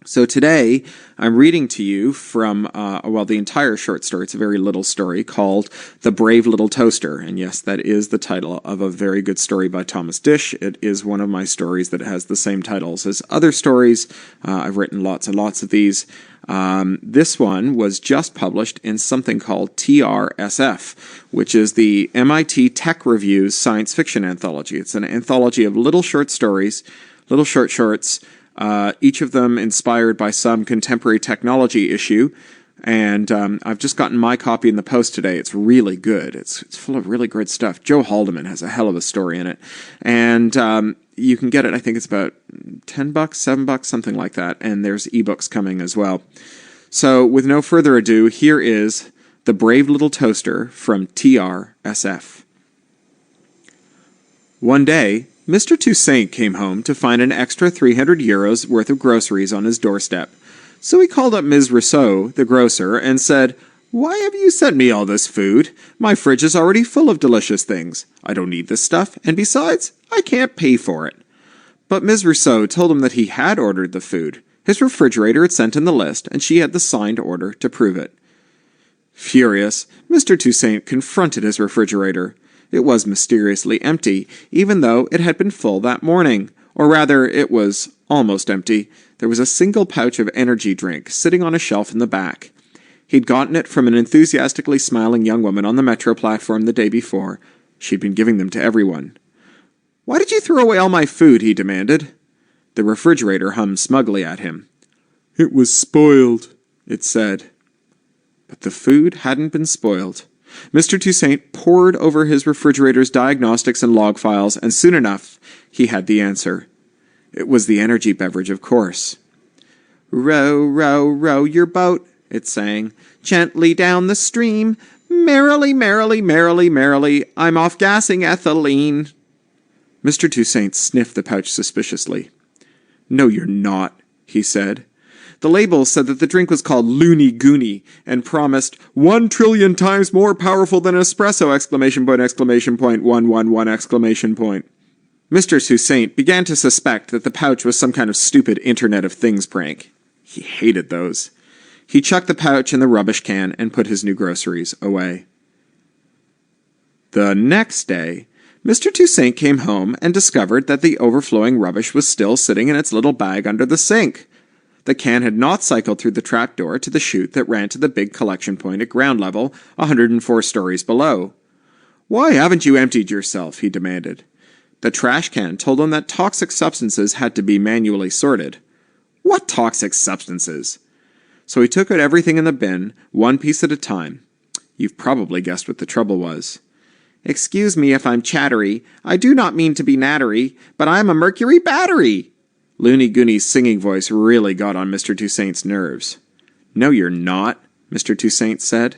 So today, I'm reading to you from, the entire short story. It's a very little story called The Brave Little Toaster. And yes, that is the title of a very good story by Thomas Dish. It is one of my stories that has the same titles as other stories. I've written lots and lots of these. This one was just published in something called TRSF, which is the MIT Tech Reviews Science Fiction Anthology. It's an anthology of little short stories, little short shorts, each of them inspired by some contemporary technology issue. And I've just gotten my copy in the post today. It's really good. It's full of really great stuff. Joe Haldeman has a hell of a story in it. And you can get it, I think it's about $10, $7, something like that. And there's ebooks coming as well. So with no further ado, here is The Brave Little Toaster from TRSF. One day, Mr. Toussaint came home to find an extra €300 worth of groceries on his doorstep. So he called up Ms. Rousseau, the grocer, and said, "Why have you sent me all this food? My fridge is already full of delicious things. I don't need this stuff, and besides, I can't pay for it." But Ms. Rousseau told him that he had ordered the food. His refrigerator had sent in the list, and she had the signed order to prove it. Furious, Mr. Toussaint confronted his refrigerator. It was mysteriously empty, even though it had been full that morning. Or rather, it was almost empty. There was a single pouch of energy drink sitting on a shelf in the back. He'd gotten it from an enthusiastically smiling young woman on the metro platform the day before. She'd been giving them to everyone. "Why did you throw away all my food?" he demanded. The refrigerator hummed smugly at him. "It was spoiled," it said. But the food hadn't been spoiled. Mr. Toussaint pored over his refrigerator's diagnostics and log files, and soon enough, he had the answer. It was the energy beverage, of course. "Row, row, row your boat," it sang, "gently down the stream. Merrily, merrily, merrily, merrily, I'm off gassing ethylene." Mr. Toussaint sniffed the pouch suspiciously. "No, you're not," he said. The label said that the drink was called Loony Goonie and promised 1,000,000,000,000 times more powerful than espresso! Exclamation point, exclamation point, 111! Exclamation point. Mr. Toussaint began to suspect that the pouch was some kind of stupid Internet of Things prank. He hated those. He chucked the pouch in the rubbish can and put his new groceries away. The next day, Mr. Toussaint came home and discovered that the overflowing rubbish was still sitting in its little bag under the sink. The can had not cycled through the trapdoor to the chute that ran to the big collection point at ground level, 104 stories below. "Why haven't you emptied yourself?" he demanded. The trash can told him that toxic substances had to be manually sorted. What toxic substances? So he took out everything in the bin, one piece at a time. You've probably guessed what the trouble was. "Excuse me if I'm chattery. I do not mean to be nattery, but I'm a mercury battery." Loony Goonie's singing voice really got on Mr. Toussaint's nerves. "No, you're not," Mr. Toussaint said.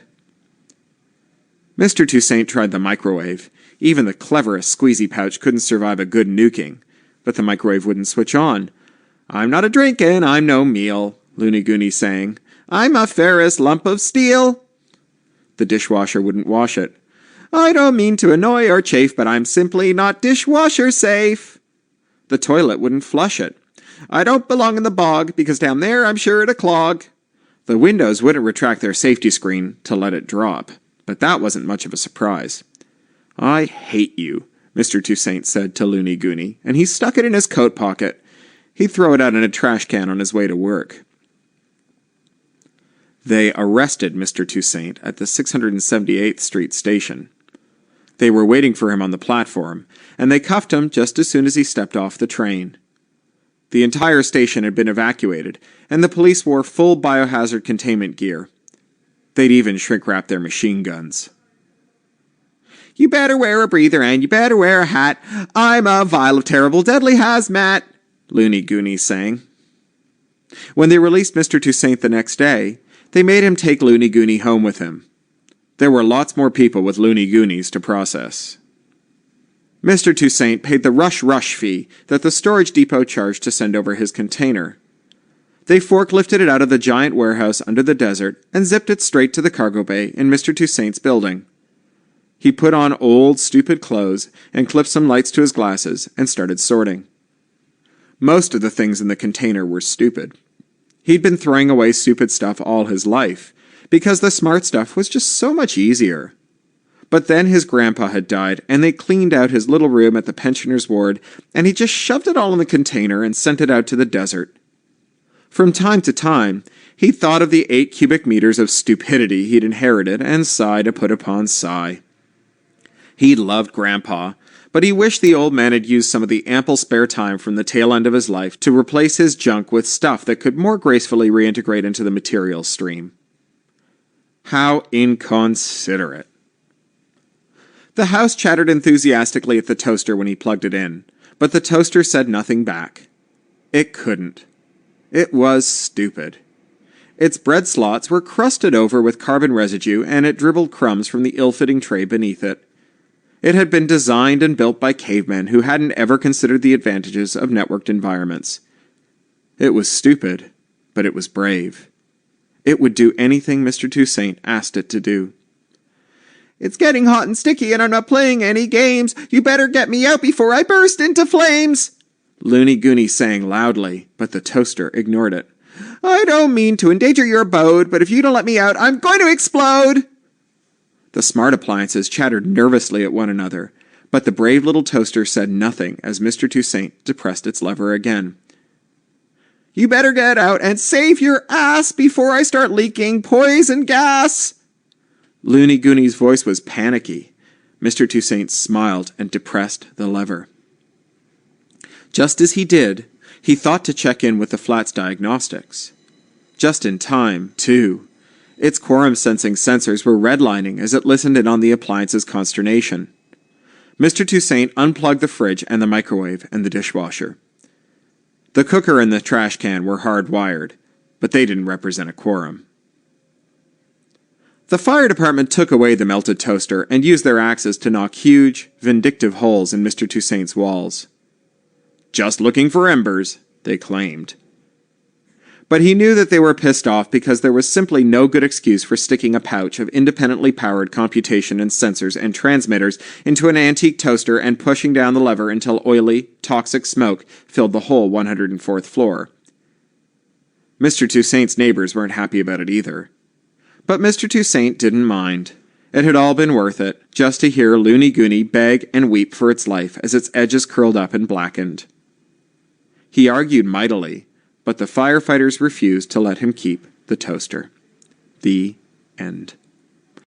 Mr. Toussaint tried the microwave. Even the cleverest squeezy pouch couldn't survive a good nuking. But the microwave wouldn't switch on. "I'm not a drinkin', I'm no meal," Loony Goonie sang. "I'm a ferrous lump of steel." The dishwasher wouldn't wash it. "I don't mean to annoy or chafe, but I'm simply not dishwasher safe." The toilet wouldn't flush it. "I don't belong in the bog, because down there I'm sure to clog." The windows wouldn't retract their safety screen to let it drop. But that wasn't much of a surprise. "I hate you," Mr. Toussaint said to Loony Goonie, and he stuck it in his coat pocket. He'd throw it out in a trash can on his way to work. They arrested Mr. Toussaint at the 678th Street station. They were waiting for him on the platform, and they cuffed him just as soon as he stepped off the train. The entire station had been evacuated, and the police wore full biohazard containment gear. They'd even shrink-wrapped their machine guns. "You better wear a breather and you better wear a hat. I'm a vial of terrible deadly hazmat," Loony Goonie sang. When they released Mr. Toussaint the next day, they made him take Loony Goonie home with him. There were lots more people with Loony Goonies to process. Mr. Toussaint paid the rush fee that the storage depot charged to send over his container. They forklifted it out of the giant warehouse under the desert and zipped it straight to the cargo bay in Mr. Toussaint's building. He put on old, stupid clothes and clipped some lights to his glasses and started sorting. Most of the things in the container were stupid. He'd been throwing away stupid stuff all his life, because the smart stuff was just so much easier. But then his grandpa had died, and they cleaned out his little room at the pensioners' ward, and he just shoved it all in the container and sent it out to the desert. From time to time, he thought of the 8 cubic meters of stupidity he'd inherited, and sigh to put upon sigh. He loved Grandpa, but he wished the old man had used some of the ample spare time from the tail end of his life to replace his junk with stuff that could more gracefully reintegrate into the material stream. How inconsiderate. The house chattered enthusiastically at the toaster when he plugged it in, but the toaster said nothing back. It couldn't. It was stupid. Its bread slots were crusted over with carbon residue, and it dribbled crumbs from the ill-fitting tray beneath it. It had been designed and built by cavemen who hadn't ever considered the advantages of networked environments. It was stupid, but it was brave. It would do anything Mr. Toussaint asked it to do. "It's getting hot and sticky and I'm not playing any games. You better get me out before I burst into flames," Loony Goony sang loudly, but the toaster ignored it. "I don't mean to endanger your abode, but if you don't let me out, I'm going to explode." The smart appliances chattered nervously at one another, but the brave little toaster said nothing as Mr. Toussaint depressed its lever again. "You better get out and save your ass before I start leaking poison gas." Loony Goony's voice was panicky. Mr. Toussaint smiled and depressed the lever. Just as he did, he thought to check in with the flat's diagnostics. Just in time, too. Its quorum-sensing sensors were redlining as it listened in on the appliance's consternation. Mr. Toussaint unplugged the fridge and the microwave and the dishwasher. The cooker and the trash can were hardwired, but they didn't represent a quorum. The fire department took away the melted toaster and used their axes to knock huge, vindictive holes in Mr. Toussaint's walls. "Just looking for embers," they claimed. But he knew that they were pissed off because there was simply no good excuse for sticking a pouch of independently powered computation and sensors and transmitters into an antique toaster and pushing down the lever until oily, toxic smoke filled the whole 104th floor. Mr. Toussaint's neighbors weren't happy about it either. But Mr. Toussaint didn't mind. It had all been worth it, just to hear Loony Goony beg and weep for its life as its edges curled up and blackened. He argued mightily, but the firefighters refused to let him keep the toaster. The end.